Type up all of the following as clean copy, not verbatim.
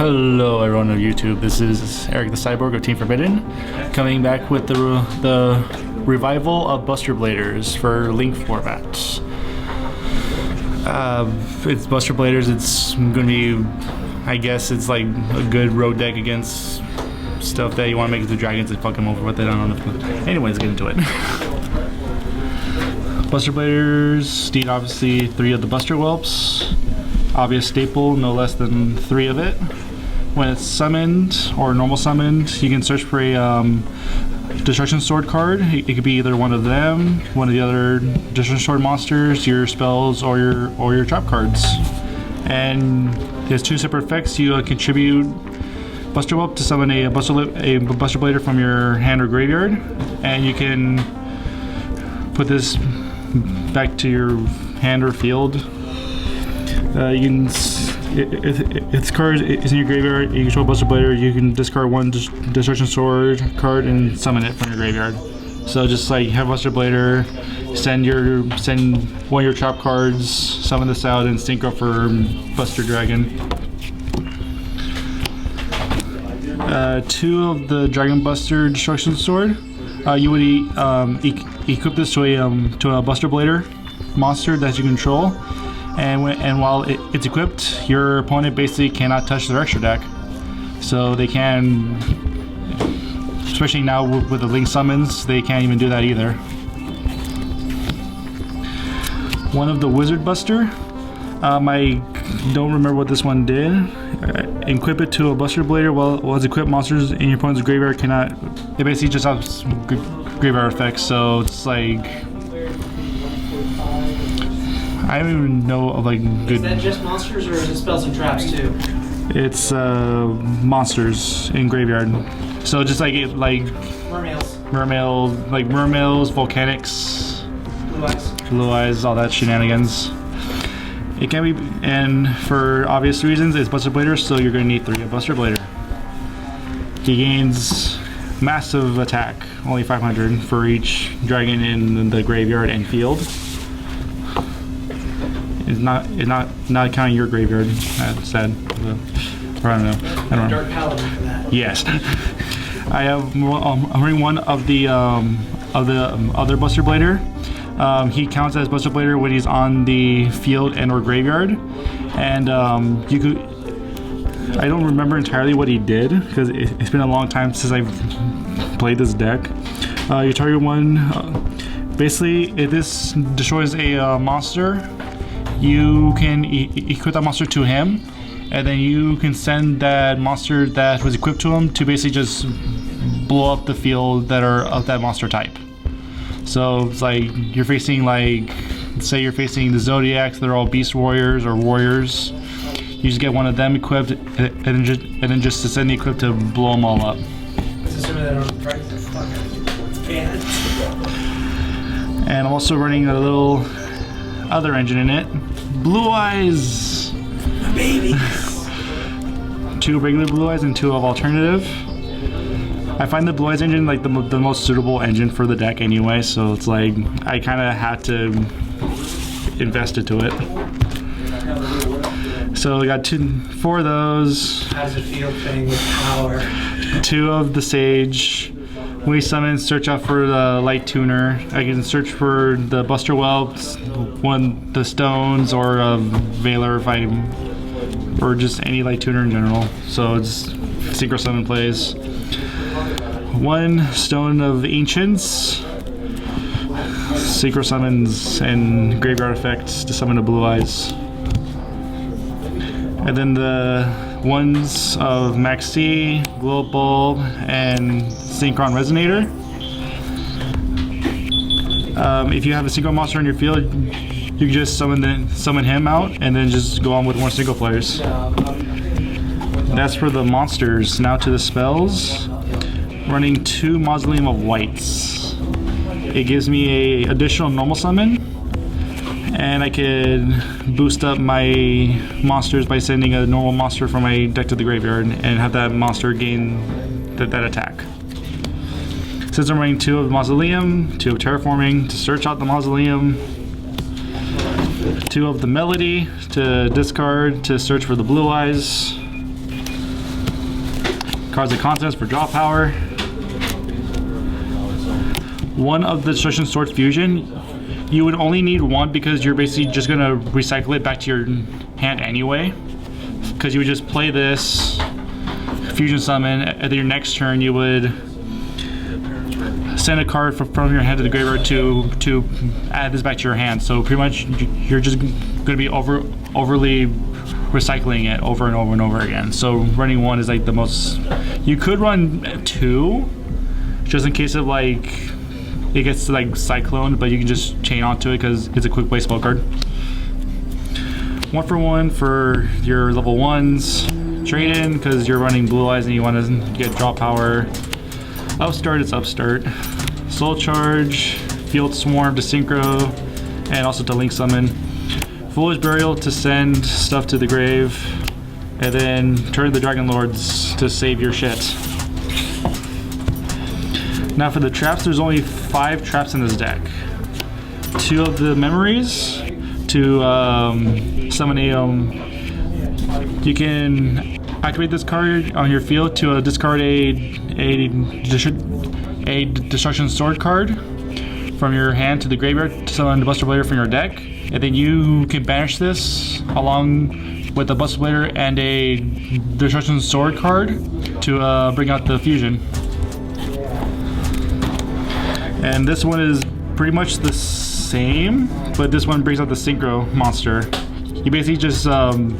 Hello everyone on YouTube, this is Eric the Cyborg of Team Forbidden, coming back with the revival of Buster Bladers for Link format. It's Buster Bladers, it's going to be, I guess it's like a good road deck against stuff that you want to make into dragons and fuck them over with it. I don't know. Anyways, get into it. Buster Bladers need obviously 3 of the Buster Whelps. Obvious staple, no less than 3 of it. When it's summoned or normal summoned, you can search for a Destruction Sword card. It could be either one of them, one of the other Destruction Sword monsters, your spells, or your trap cards. And it has 2 separate effects. You contribute Buster Whelp to summon a Buster Blader from your hand or graveyard, and you can put this back to your hand or field. Its card is in your graveyard. You control Buster Blader. You can discard 1 Destruction Sword card and summon it from your graveyard. So just like have Buster Blader, send one of your trap cards, summon this out, and sync up for Buster Dragon. 2 of the Dragon Buster Destruction Sword. You would equip this to a Buster Blader monster that you control. And while it's equipped, your opponent basically cannot touch their extra deck. So they can, especially now with the Link summons, they can't even do that either. 1 of the Wizard Buster. I don't remember what this one did. Equip it to a Buster Blader while it's equipped. Monsters in your opponent's graveyard cannot. It basically just has graveyard effects. So it's like, I don't even know of like good. Is that just monsters or is it spells and traps too? It's monsters in graveyard. So just like mermails, volcanics, blue-eyes, all that shenanigans. It can be, and for obvious reasons, it's Buster Blader, so you're going to need 3 of Buster Blader. He gains massive attack, only 500 for each dragon in the graveyard and field. It's not counting your graveyard. That's sad. Or I don't know. Dark Paladin for that. Yes. I'm running 1 of the other Buster Blader. He counts as Buster Blader when he's on the field and or graveyard, and you could. I don't remember entirely what he did because it's been a long time since I've played this deck. You target one. Basically, if this destroys a monster, you can equip that monster to him, and then you can send that monster that was equipped to him to basically just blow up the field that are of that monster type. So it's like you're facing, like, say you're facing the Zodiacs, they're all Beast Warriors or Warriors. You just get one of them equipped, and then just send the equip to blow them all up. And I'm also running a little other engine in it. Blue-eyes! My baby! 2 regular Blue-eyes and 2 of alternative. I find the Blue-eyes engine like the most suitable engine for the deck anyway, so it's like I kind of had to invest into it. So I got 4 of those. How does it feel playing with power? 2 of the Sage. When we summon, search out for the Light Tuner. I can search for the Buster Whelps, the Stones, or a Veiler or just any Light Tuner in general. So it's Synchro Summon plays. 1 Stone of Ancients. Synchro Summons and Graveyard Effects to summon a Blue-eyes. And then the ones of Maxi, Glow Bulb, and Synchron Resonator. If you have a Synchro monster in your field, you can just summon him out and then just go on with more single players. That's for the monsters. Now to the spells. Running 2 Mausoleum of Whites. It gives me a additional normal summon, and I could boost up my monsters by sending a normal monster from my deck to the graveyard and have that monster gain that attack. Since I'm running 2 of Mausoleum, 2 of Terraforming to search out the Mausoleum, 2 of the Melody to discard to search for the Blue-eyes, Cards and contents for draw power. One of the Destruction Sword fusion. You would only need one because you're basically just gonna recycle it back to your hand anyway. Because you would just play this, fusion summon, and then your next turn you would send a card from your hand to the graveyard to add this back to your hand. So pretty much you're just gonna be overly recycling it over and over and over again. So running one is like the most. You could run two, just in case of like it gets to like cyclone, but you can just chain onto it because it's a quick play spell card. 1 for 1 for your level 1s. Trade in because you're running blue eyes and you want to get draw power. Upstart, it's upstart. Soul charge, field swarm to synchro, and also to link summon. Foolish burial to send stuff to the grave, and then turn the dragon lords to save your shit. Now for the traps, there's only 5 traps in this deck. 2 of the memories to summon a. You can activate this card on your field to discard a Destruction Sword card from your hand to the graveyard to summon the Buster Blader from your deck, and then you can banish this along with the Buster Blader and a Destruction Sword card to bring out the fusion. And this one is pretty much the same, but this one brings out the Synchro monster. You basically just send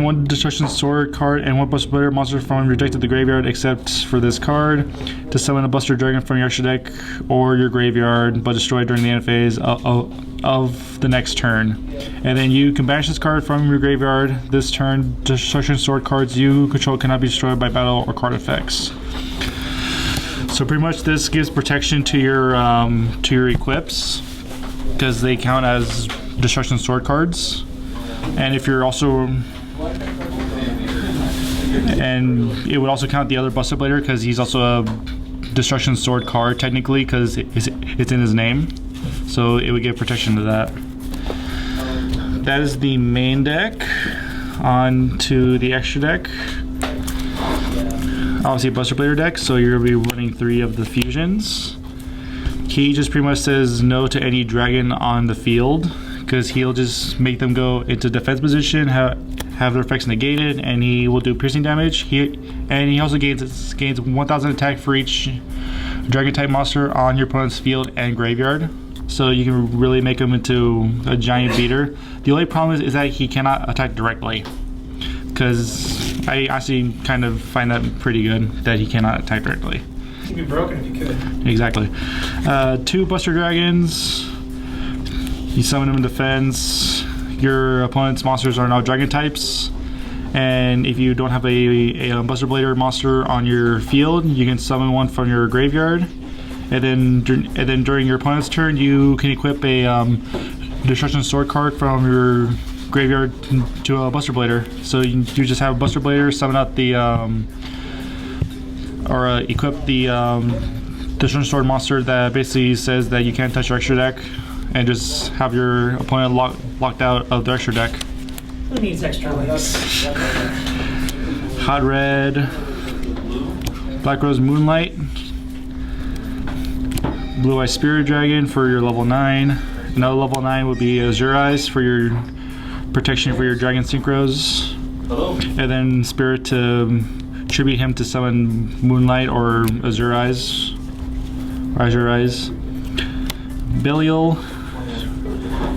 1 Destruction Sword card and 1 Buster Blader monster from your deck to the graveyard, except for this card, to summon a Buster Dragon from your extra deck or your graveyard, but destroy during the end phase of the next turn. And then you can banish this card from your graveyard. This turn, Destruction Sword cards you control cannot be destroyed by battle or card effects. So pretty much this gives protection to your equips because they count as Destruction Sword cards. And if you're also, and it would also count the other Buster Blader because he's also a Destruction Sword card technically because it's in his name. So it would give protection to that. That is the main deck. On to the extra deck. Obviously Buster Blader deck, so you're going to be running 3 of the fusions. He just pretty much says no to any dragon on the field because he'll just make them go into defense position, have their effects negated, and he will do piercing damage. He also gains 1,000 attack for each dragon type monster on your opponent's field and graveyard. So you can really make him into a giant beater. The only problem is that he cannot attack directly, because I actually kind of find that pretty good that he cannot attack directly. He'd be broken if you could. Exactly. 2 Buster Dragons. You summon them in defense. Your opponent's monsters are now dragon types. And if you don't have a Buster Blader monster on your field, you can summon one from your graveyard. And then during your opponent's turn, you can equip a Destruction Sword card from your graveyard to a Buster Blader. So you just have a Buster Blader summon out the equip the Destruction Sword monster that basically says that you can't touch your extra deck, and just have your opponent locked out of their extra deck. Who needs extra links? Hot Red, Black Rose Moonlight, Blue-eyes Spirit Dragon for your level 9. Another level 9 would be Azure Eyes for your protection for your Dragon Synchros. Hello. And then Spirit to tribute him to summon Moonlight or Azure Eyes. Belial,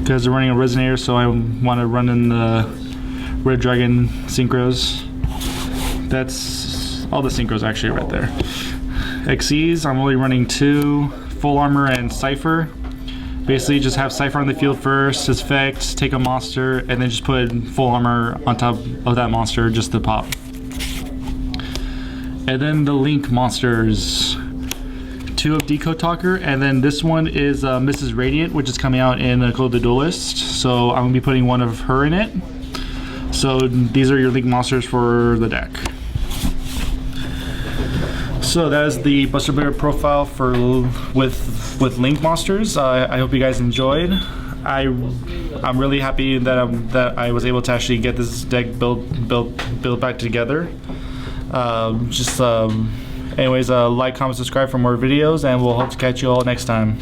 because they're running a Resonator, so I want to run in the Red Dragon Synchros. That's all the Synchros actually right there. Xyz, I'm only running 2, Full Armor and Cypher. Basically just have Cypher on the field first, his effects, take a monster, and then just put Full Armor on top of that monster just to pop. And then the Link monsters. 2 of Decode Talker, and then this one is Mrs. Radiant, which is coming out in Code of the Duelist. So I'm going to be putting one of her in it. So these are your Link monsters for the deck. So that is the Buster Blader profile for with Link monsters. I hope you guys enjoyed. I'm really happy that I was able to actually get this deck built back together. Anyways, like, comment, subscribe for more videos, and we'll hope to catch you all next time.